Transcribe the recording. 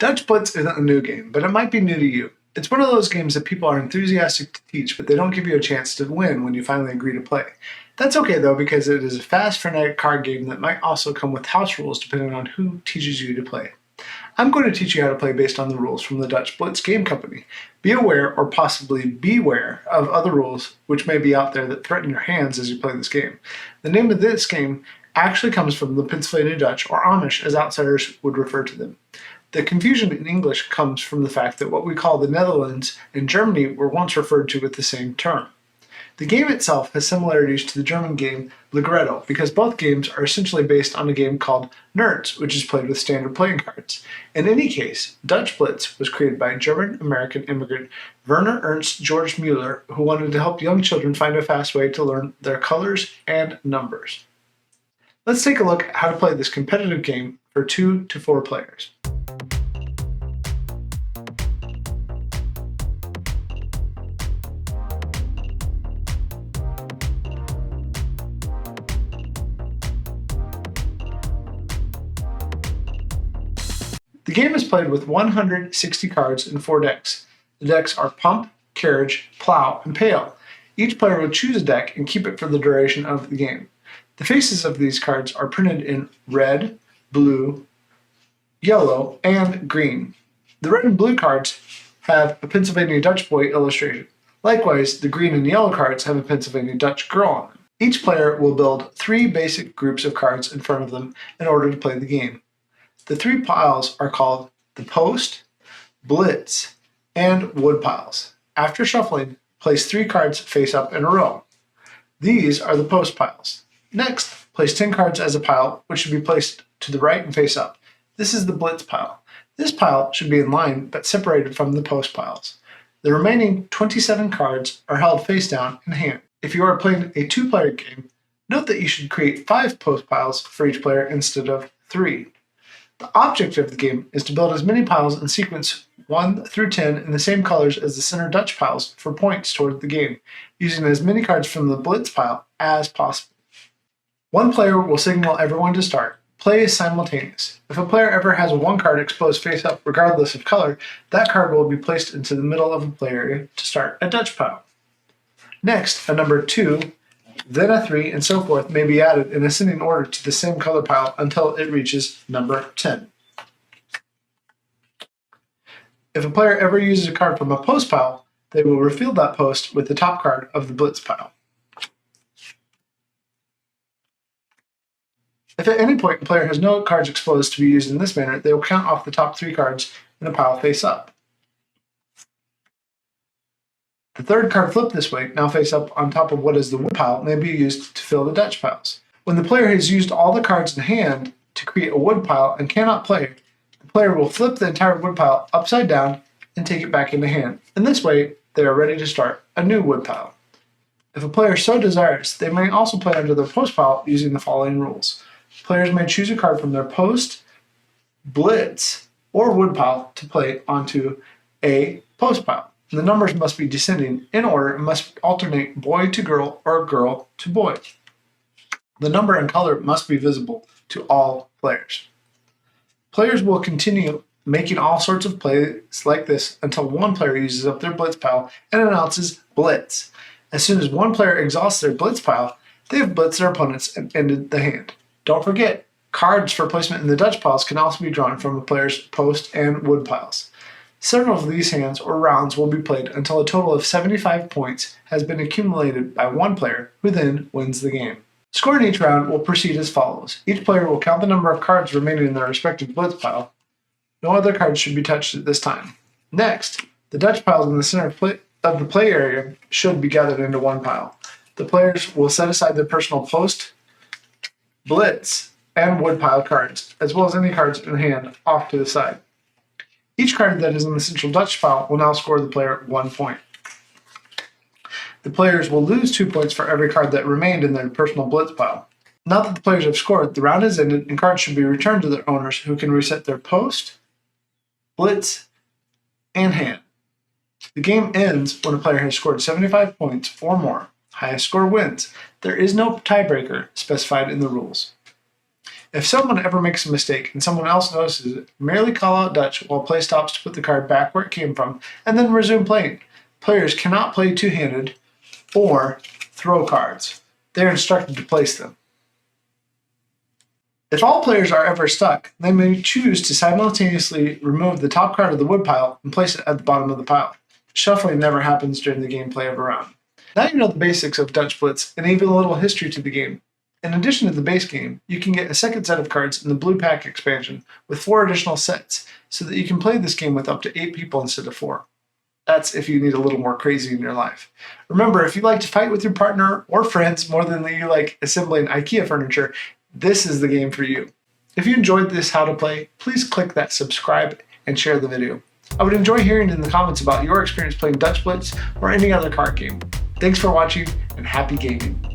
Dutch Blitz isn't a new game, but it might be new to you. It's one of those games that people are enthusiastic to teach, but they don't give you a chance to win when you finally agree to play. That's okay though, because it is a fast, frenetic card game that might also come with house rules depending on who teaches you to play. I'm going to teach you how to play based on the rules from the Dutch Blitz Game Company. Be aware, or possibly beware, of other rules which may be out there that threaten your hands as you play this game. The name of this game actually comes from the Pennsylvania Dutch, or Amish as outsiders would refer to them. The confusion in English comes from the fact that what we call the Netherlands and Germany were once referred to with the same term. The game itself has similarities to the German game Ligretto because both games are essentially based on a game called Nerts, which is played with standard playing cards. In any case, Dutch Blitz was created by German-American immigrant Werner Ernst George Muller, who wanted to help young children find a fast way to learn their colors and numbers. Let's take a look at how to play this competitive game for 2 to 4 players. The game is played with 160 cards in 4 decks. The decks are Pump, Carriage, Plow, and Pail. Each player will choose a deck and keep it for the duration of the game. The faces of these cards are printed in red, blue, yellow, and green. The red and blue cards have a Pennsylvania Dutch boy illustration. Likewise, the green and yellow cards have a Pennsylvania Dutch girl on them. Each player will build 3 basic groups of cards in front of them in order to play the game. The 3 piles are called the Post, Blitz, and Wood piles. After shuffling, place 3 cards face up in a row. These are the Post piles. Next, place 10 cards as a pile, which should be placed to the right and face up. This is the Blitz pile. This pile should be in line but separated from the Post piles. The remaining 27 cards are held face down in hand. If you are playing a 2-player game, note that you should create 5 Post piles for each player instead of 3. The object of the game is to build as many piles in sequence 1 through 10 in the same colors as the center Dutch piles for points toward the game, using as many cards from the Blitz pile as possible. One player will signal everyone to start. Play is simultaneous. If a player ever has 1 card exposed face up regardless of color, that card will be placed into the middle of the play area to start a Dutch pile. Next, a number 2, then a 3, and so forth may be added in ascending order to the same color pile until it reaches number 10. If a player ever uses a card from a Post pile, they will refill that post with the top card of the Blitz pile. If at any point a player has no cards exposed to be used in this manner, they will count off the top 3 cards in a pile face up. The 3rd card flipped this way, now face up on top of what is the Wood pile, may be used to fill the Dutch piles. When the player has used all the cards in hand to create a Wood pile and cannot play, the player will flip the entire Wood pile upside down and take it back into hand. In this way, they are ready to start a new Wood pile. If a player so desires, they may also play under their Post pile using the following rules. Players may choose a card from their Post, Blitz, or Wood pile to play onto a Post pile. The numbers must be descending in order and must alternate boy to girl or girl to boy. The number and color must be visible to all players. Players will continue making all sorts of plays like this until one player uses up their Blitz pile and announces Blitz. As soon as one player exhausts their Blitz pile, they have blitzed their opponents and ended the hand. Don't forget, cards for placement in the Dutch piles can also be drawn from a player's Post and Wood piles. Several of these hands or rounds will be played until a total of 75 points has been accumulated by one player, who then wins the game. Scoring each round will proceed as follows. Each player will count the number of cards remaining in their respective Blitz pile. No other cards should be touched at this time. Next, the Dutch piles in the center of the play area should be gathered into one pile. The players will set aside their personal Post, Blitz, and Wood pile cards, as well as any cards in hand off to the side. Each card that is in the central Dutch pile will now score the player 1 point. The players will lose 2 points for every card that remained in their personal Blitz pile. Now that the players have scored, the round is ended and cards should be returned to their owners, who can reset their Post, Blitz, and hand. The game ends when a player has scored 75 points or more. Highest score wins. There is no tiebreaker specified in the rules. If someone ever makes a mistake and someone else notices it, merely call out Dutch while play stops to put the card back where it came from, and then resume playing. Players cannot play two-handed or throw cards. They are instructed to place them. If all players are ever stuck, they may choose to simultaneously remove the top card of the wood pile and place it at the bottom of the pile. Shuffling never happens during the gameplay of a round. Now you know the basics of Dutch Blitz and even a little history to the game. In addition to the base game, you can get a second set of cards in the Blue Pack expansion with 4 additional sets, so that you can play this game with up to 8 people instead of 4. That's if you need a little more crazy in your life. Remember, if you like to fight with your partner or friends more than you like assembling IKEA furniture, this is the game for you. If you enjoyed this how to play, please click that subscribe and share the video. I would enjoy hearing in the comments about your experience playing Dutch Blitz or any other card game. Thanks for watching and happy gaming.